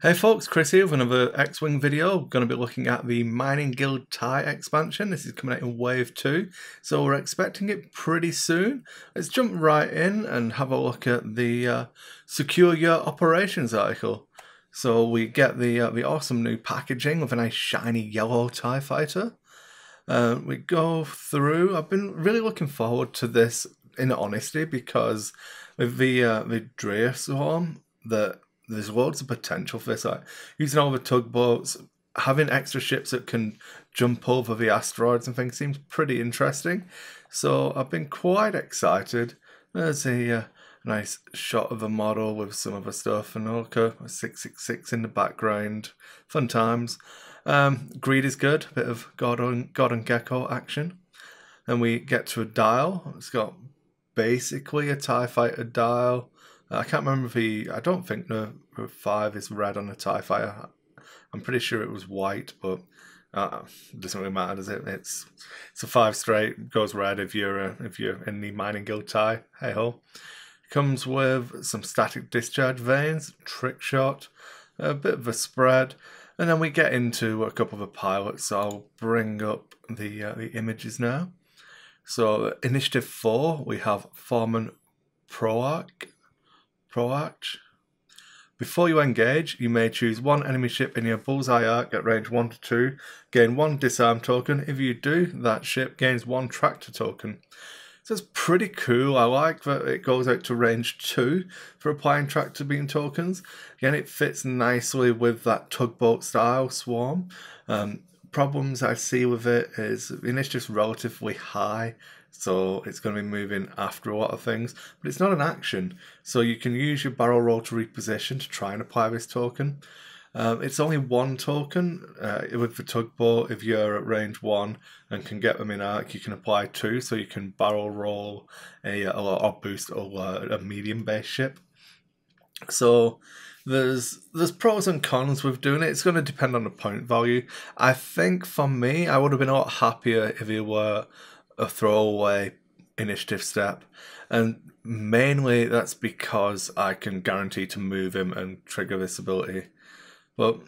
Hey folks, Chris here with another X-Wing video. Going to be looking at the Mining Guild TIE expansion. This is coming out in Wave 2, so we're expecting it pretty soon. Let's jump right in and have a look at the Secure Your Operations article. So we get the awesome new packaging with a nice shiny yellow TIE fighter. We go through. I've been really looking forward to this, in honesty, because with the Drea swarm, there's loads of potential for this. Like using all the tugboats, having extra ships that can jump over the asteroids and things seems pretty interesting. So I've been quite excited. There's a nice shot of a model with some other stuff, and look, a 666 in the background. Fun times. Greed is good. A bit of God and Gecko action. Then we get to a dial. It's got basically a TIE fighter dial. I can't remember if I don't think the 5 is red on the TIE fighter. I'm pretty sure it was white, but it doesn't really matter, does it? It's a 5 straight, goes red if you're in the Mining Guild TIE. Hey ho. Comes with some static discharge vanes, trick shot, a bit of a spread, and then we get into a couple of the pilots. So I'll bring up the images now. So Initiative 4, we have Foreman Proarch. Before you engage, you may choose one enemy ship in your bullseye arc at range 1 to 2, gain 1 disarm token. If you do, that ship gains 1 tractor token. So it's pretty cool. I like that it goes out to range 2 for applying tractor beam tokens. Again, it fits nicely with that tugboat style swarm. Problems I see with it is the initiative's relatively high, so it's going to be moving after a lot of things, but it's not an action, so you can use your barrel roll to reposition to try and apply this token. It's only 1 token. With the tugboat, if you're at range 1 and can get them in arc, you can apply 2, so you can barrel roll or boost a medium base ship. So there's pros and cons with doing it. It's going to depend on the point value. I think for me, I would have been a lot happier if it were a throwaway initiative step, and mainly that's because I can guarantee to move him and trigger this ability. But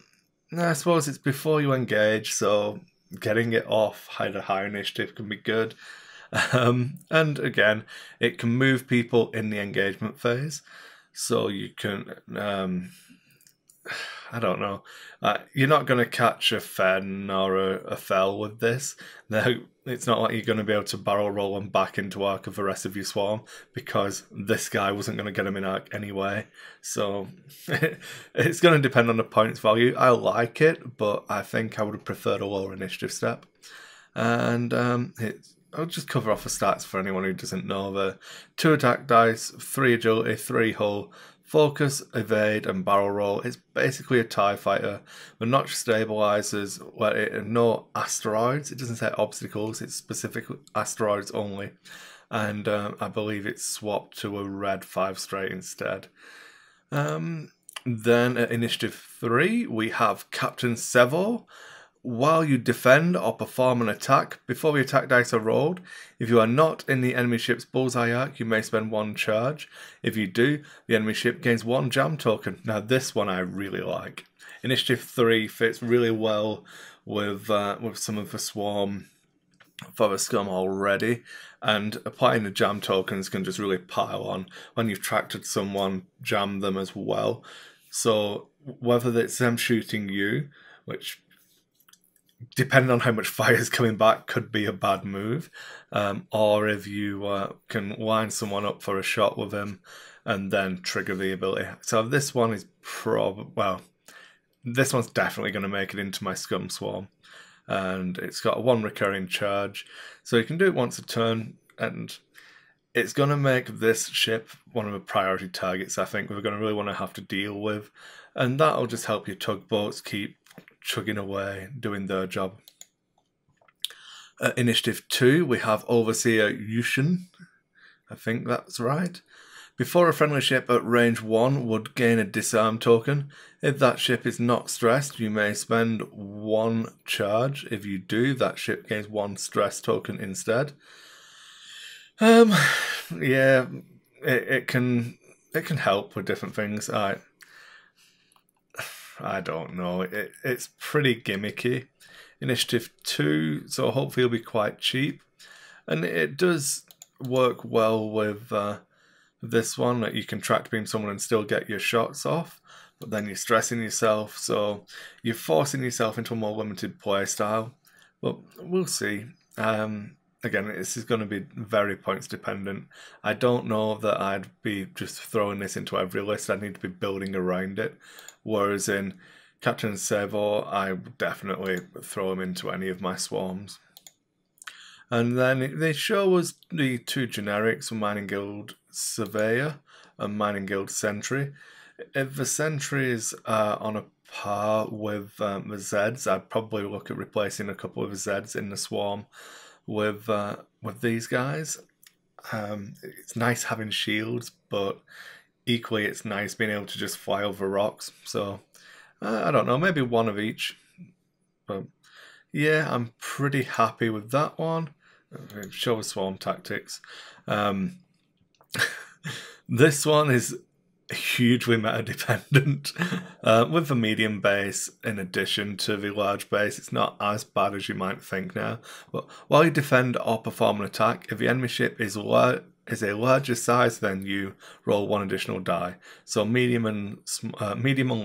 I suppose it's before you engage, so getting it off at a higher initiative can be good. And again, it can move people in the engagement phase. So you can, I don't know, you're not going to catch a Fen or a Fel with this. Now, it's not like you're going to be able to barrel roll them back into arc of the rest of your swarm, because this guy wasn't going to get him in arc anyway. So it's going to depend on the points value. I like it, but I think I would have preferred a lower initiative step. And I'll just cover off the stats for anyone who doesn't know. The 2 attack dice, 3 agility, 3 hull, focus, evade, and barrel roll. It's basically a TIE fighter. The notch stabilizers, no asteroids. It doesn't say obstacles, it's specific asteroids only. And I believe it's swapped to a red 5 straight instead. Then at Initiative 3, we have Captain Sevo. While you defend or perform an attack, before the attack dice are rolled, if you are not in the enemy ship's bullseye arc, you may spend 1 charge. If you do, the enemy ship gains 1 jam token. Now this one I really like. Initiative 3 fits really well with some of the swarm for the Scum already, and applying the jam tokens can just really pile on. When you've tractored someone, jam them as well. So whether it's them shooting you, which depending on how much fire is coming back, could be a bad move. Or if you can line someone up for a shot with him and then trigger the ability. So this one is this one's definitely going to make it into my Scum swarm. And it's got a 1 recurring charge. So you can do it once a turn, and it's going to make this ship one of the priority targets, I think, we're going to really want to have to deal with. And that'll just help your tugboats keep chugging away, doing their job. Initiative 2, we have Overseer Yushin. I think that's right. Before a friendly ship at range 1 would gain a disarm token. If that ship is not stressed, you may spend 1 charge. If you do, that ship gains 1 stress token instead. Yeah, it can help with different things. I don't know. It's pretty gimmicky. Initiative 2, so hopefully it'll be quite cheap. And it does work well with this one, that you can track beam someone and still get your shots off, but then you're stressing yourself, so you're forcing yourself into a more limited play style. But we'll see. Again, this is going to be very points dependent. I don't know that I'd be just throwing this into every list. I'd need to be building around it. Whereas in Captain Savo, I would definitely throw him into any of my swarms. And then they show us the two generics, Mining Guild Surveyor and Mining Guild Sentry. If the Sentry is on a par with the Zeds, I'd probably look at replacing a couple of Zeds in the swarm with these guys. It's nice having shields, but equally it's nice being able to just fly over rocks. So I don't know, maybe one of each. But yeah, I'm pretty happy with that one. Show swarm tactics. This one is hugely meta dependent. With the medium base in addition to the large base, it's not as bad as you might think now. But while you defend or perform an attack, if the enemy ship is a larger size than you, roll one additional die. So medium and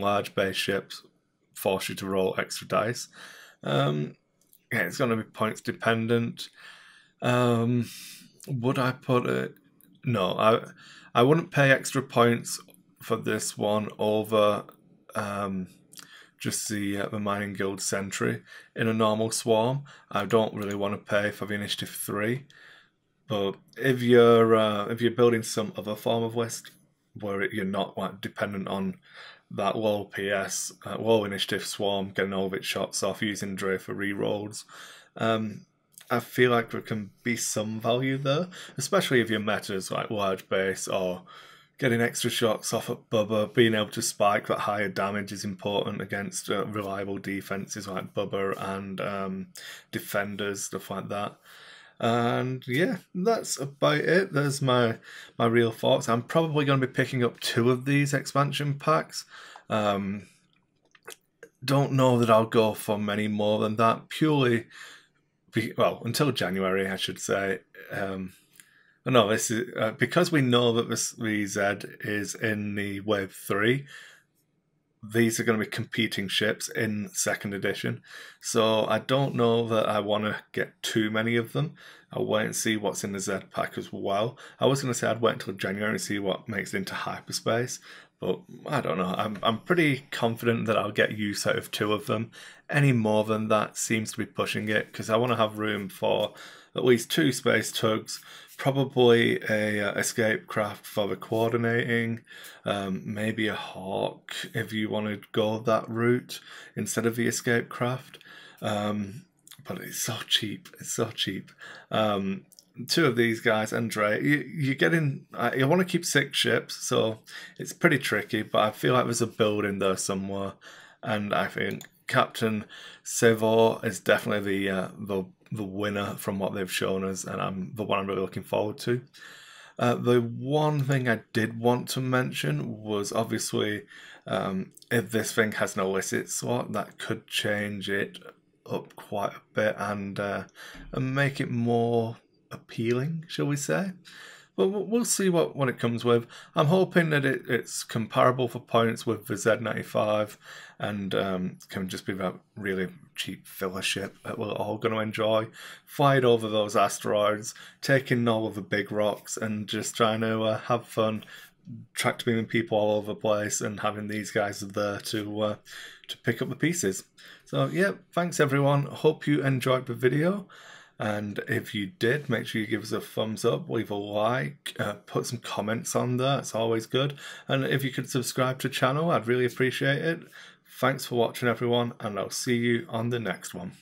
large base ships force you to roll extra dice. Yeah, it's going to be points dependent. Would I put it? No, I wouldn't pay extra points for this one over just the Mining Guild Sentry in a normal swarm. I don't really want to pay for the Initiative 3, but if you're building some other form of list where you're not like dependent on that low PS, low initiative swarm getting all of its shots off using Drea for rerolls, I feel like there can be some value there, especially if your meta is like large base or getting extra shots off at Bubba. Being able to spike that higher damage is important against reliable defenses like Bubba and defenders, stuff like that. And yeah, that's about it. There's my real thoughts. I'm probably going to be picking up 2 of these expansion packs. Don't know that I'll go for many more than that, purely well, until January, I should say. No, this is because we know that the Z is in the Wave 3. These are going to be competing ships in 2nd edition, so I don't know that I want to get too many of them. I'll wait and see what's in the Z pack as well. I was going to say I'd wait until January and see what makes it into hyperspace, but I don't know. I'm pretty confident that I'll get use out of 2 of them. Any more than that seems to be pushing it, because I want to have room for at least 2 space tugs, probably a escape craft for the coordinating, maybe a hawk if you want to go that route instead of the escape craft. But it's so cheap. It's so cheap. 2 of these guys and Drea, you're getting. You want to keep 6 ships, so it's pretty tricky. But I feel like there's a build in there somewhere, and I think Captain Savo is definitely the winner from what they've shown us, and the one I'm really looking forward to. The one thing I did want to mention was obviously if this thing has an illicit slot, that could change it up quite a bit and make it more appealing, shall we say. But we'll see what it comes with. I'm hoping that it's comparable for points with the Z95 and can just be that really cheap filler ship that we're all going to enjoy. Fly it over those asteroids, taking all of the big rocks and just trying to have fun, track beaming people all over the place and having these guys there to pick up the pieces. So yeah, thanks everyone. Hope you enjoyed the video. And if you did, make sure you give us a thumbs up, leave a like, put some comments on there, it's always good. And if you could subscribe to the channel, I'd really appreciate it. Thanks for watching everyone, and I'll see you on the next one.